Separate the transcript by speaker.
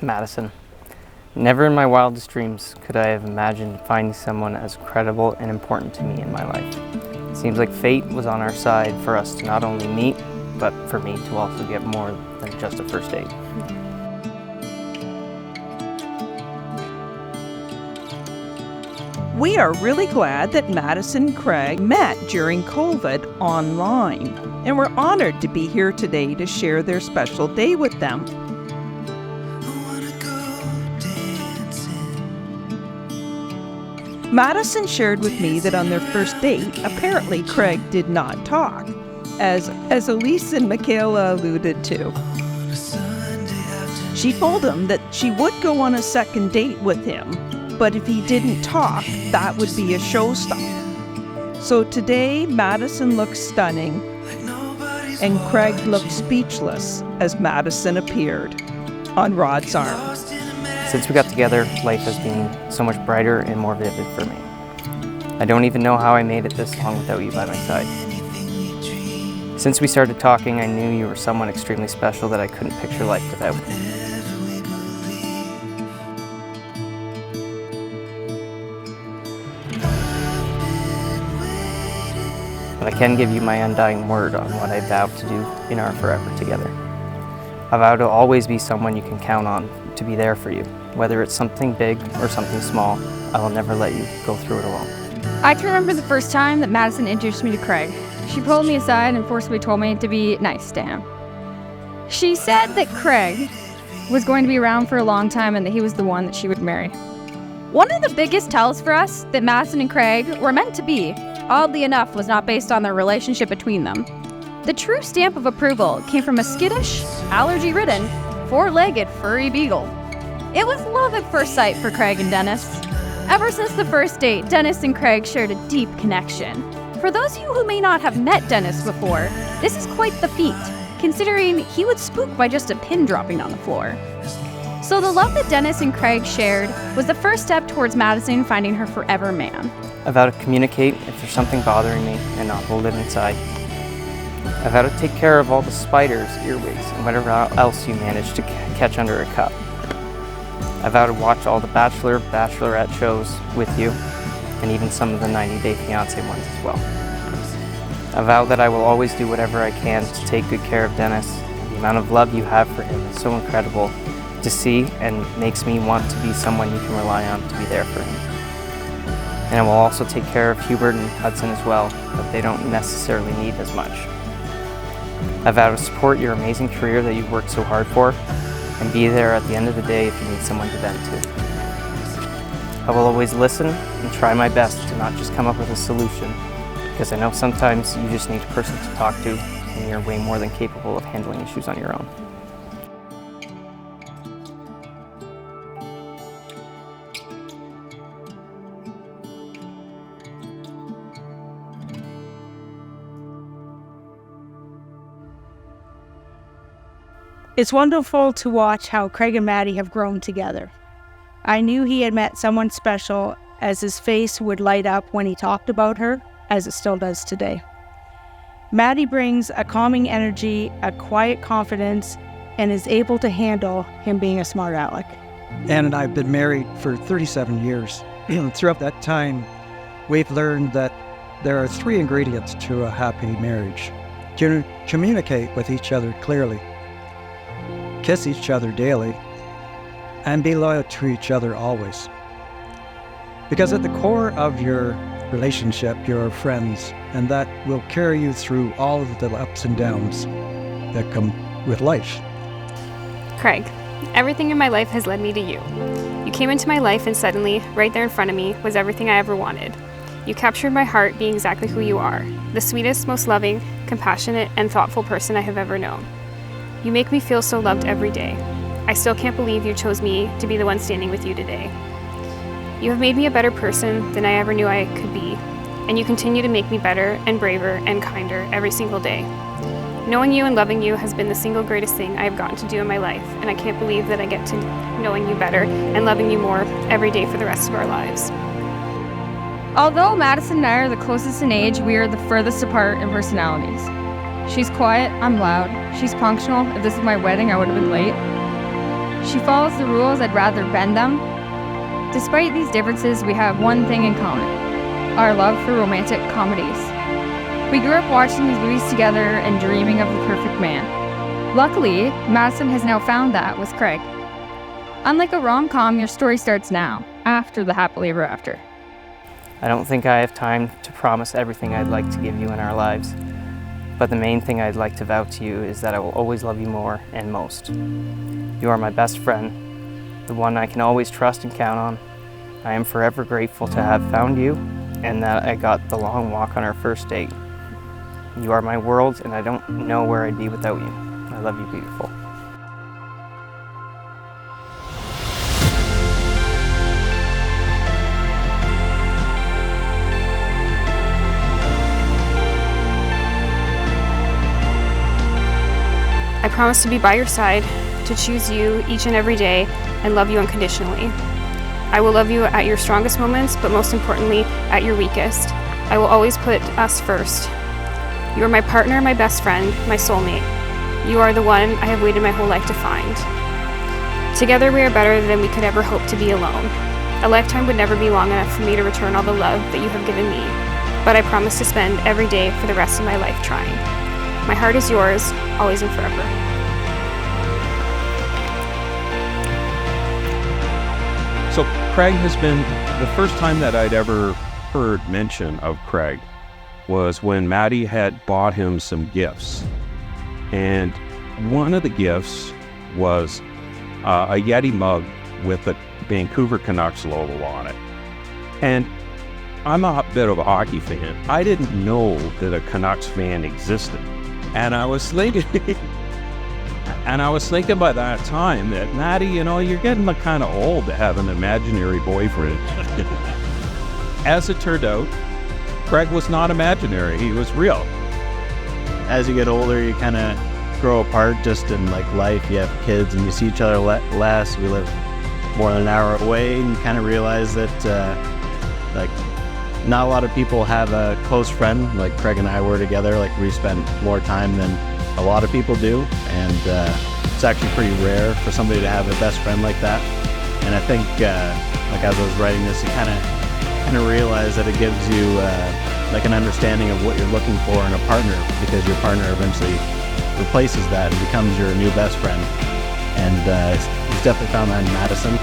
Speaker 1: Madison. Never in my wildest dreams could I have imagined finding someone as credible and important to me in my life. It seems like fate was on our side for us to not only meet, but for me to also get more than just a first date.
Speaker 2: We are really glad that Madison Craig met during COVID online, and we're honored to be here today to share their special day with them. Madison shared with me that on their first date, apparently Craig did not talk, as Elise and Michaela alluded to. She told him that she would go on a second date with him, but if he didn't talk, that would be a showstopper. So today, Madison looked stunning, and Craig looked speechless as Madison appeared on Rod's arm.
Speaker 1: Since we got together, life has been so much brighter and more vivid for me. I don't even know how I made it this long without you by my side. Since we started talking, I knew you were someone extremely special that I couldn't picture life without. But I can give you my undying word on what I vow to do in our forever together. I vow to always be someone you can count on to be there for you. Whether it's something big or something small, I will never let you go through it alone.
Speaker 3: I can remember the first time that Madison introduced me to Craig. She pulled me aside and forcibly told me to be nice to him. She said that Craig was going to be around for a long time and that he was the one that she would marry. One of the biggest tells for us that Madison and Craig were meant to be, oddly enough, was not based on their relationship between them. The true stamp of approval came from a skittish, allergy-ridden, four-legged furry beagle. It was love at first sight for Craig and Dennis. Ever since the first date, Dennis and Craig shared a deep connection. For those of you who may not have met Dennis before, this is quite the feat, considering he would spook by just a pin dropping on the floor. So the love that Dennis and Craig shared was the first step towards Madison finding her forever man.
Speaker 1: I vow to communicate if there's something bothering me and not hold it inside. I vow to take care of all the spiders, earwigs, and whatever else you manage to catch under a cup. I vow to watch all the Bachelor, Bachelorette shows with you, and even some of the 90 Day Fiancé ones as well. I vow that I will always do whatever I can to take good care of Dennis. The amount of love you have for him is so incredible to see and makes me want to be someone you can rely on to be there for him. And I will also take care of Hubert and Hudson as well, but they don't necessarily need as much. I vow to support your amazing career that you've worked so hard for, and be there at the end of the day if you need someone to vent to. I will always listen and try my best to not just come up with a solution, because I know sometimes you just need a person to talk to, and you're way more than capable of handling issues on your own.
Speaker 4: It's wonderful to watch how Craig and Maddie have grown together. I knew he had met someone special, as his face would light up when he talked about her, as it still does today. Maddie brings a calming energy, a quiet confidence, and is able to handle him being a smart aleck.
Speaker 5: Ann and I have been married for 37 years. Throughout that time, we've learned that there are 3 ingredients to a happy marriage. Communicate with each other clearly, kiss each other daily, and be loyal to each other always. Because at the core of your relationship, you're friends, and that will carry you through all of the ups and downs that come with life.
Speaker 6: Craig, everything in my life has led me to you. You came into my life and suddenly, right there in front of me, was everything I ever wanted. You captured my heart being exactly who you are, the sweetest, most loving, compassionate, and thoughtful person I have ever known. You make me feel so loved every day. I still can't believe you chose me to be the one standing with you today. You have made me a better person than I ever knew I could be, and you continue to make me better and braver and kinder every single day. Knowing you and loving you has been the single greatest thing I have gotten to do in my life, and I can't believe that I get to knowing you better and loving you more every day for the rest of our lives.
Speaker 3: Although Madison and I are the closest in age, we are the furthest apart in personalities. She's quiet, I'm loud. She's punctual. If this is my wedding, I would have been late. She follows the rules, I'd rather bend them. Despite these differences, we have one thing in common: our love for romantic comedies. We grew up watching these movies together and dreaming of the perfect man. Luckily, Madison has now found that with Craig. Unlike a rom-com, your story starts now, after the happily ever after.
Speaker 1: I don't think I have time to promise everything I'd like to give you in our lives, but the main thing I'd like to vow to you is that I will always love you more and most. You are my best friend, the one I can always trust and count on. I am forever grateful to have found you and that I got the long walk on our first date. You are my world, and I don't know where I'd be without you. I love you, beautiful.
Speaker 6: I promise to be by your side, to choose you each and every day, and love you unconditionally. I will love you at your strongest moments, but most importantly, at your weakest. I will always put us first. You are my partner, my best friend, my soulmate. You are the one I have waited my whole life to find. Together we are better than we could ever hope to be alone. A lifetime would never be long enough for me to return all the love that you have given me, but I promise to spend every day for the rest of my life trying. My heart is yours, always and forever.
Speaker 7: So Craig has been, the first time that I'd ever heard mention of Craig was when Maddie had bought him some gifts. And one of the gifts was a Yeti mug with the Vancouver Canucks logo on it. And I'm a bit of a hockey fan. I didn't know that a Canucks fan existed. And I was thinking, by that time that, Maddie, you know, you're getting kind of old to have an imaginary boyfriend. As it turned out, Craig was not imaginary, he was real.
Speaker 8: As you get older, you kind of grow apart just in like life. You have kids and you see each other less. We live more than an hour away, and you kind of realize that like not a lot of people have a close friend like Craig and I were together. Like we spent more time than a lot of people do, and it's actually pretty rare for somebody to have a best friend like that. And I think like as I was writing this, you kind of realize that it gives you like an understanding of what you're looking for in a partner, because your partner eventually replaces that and becomes your new best friend. And he's definitely found that in Madison.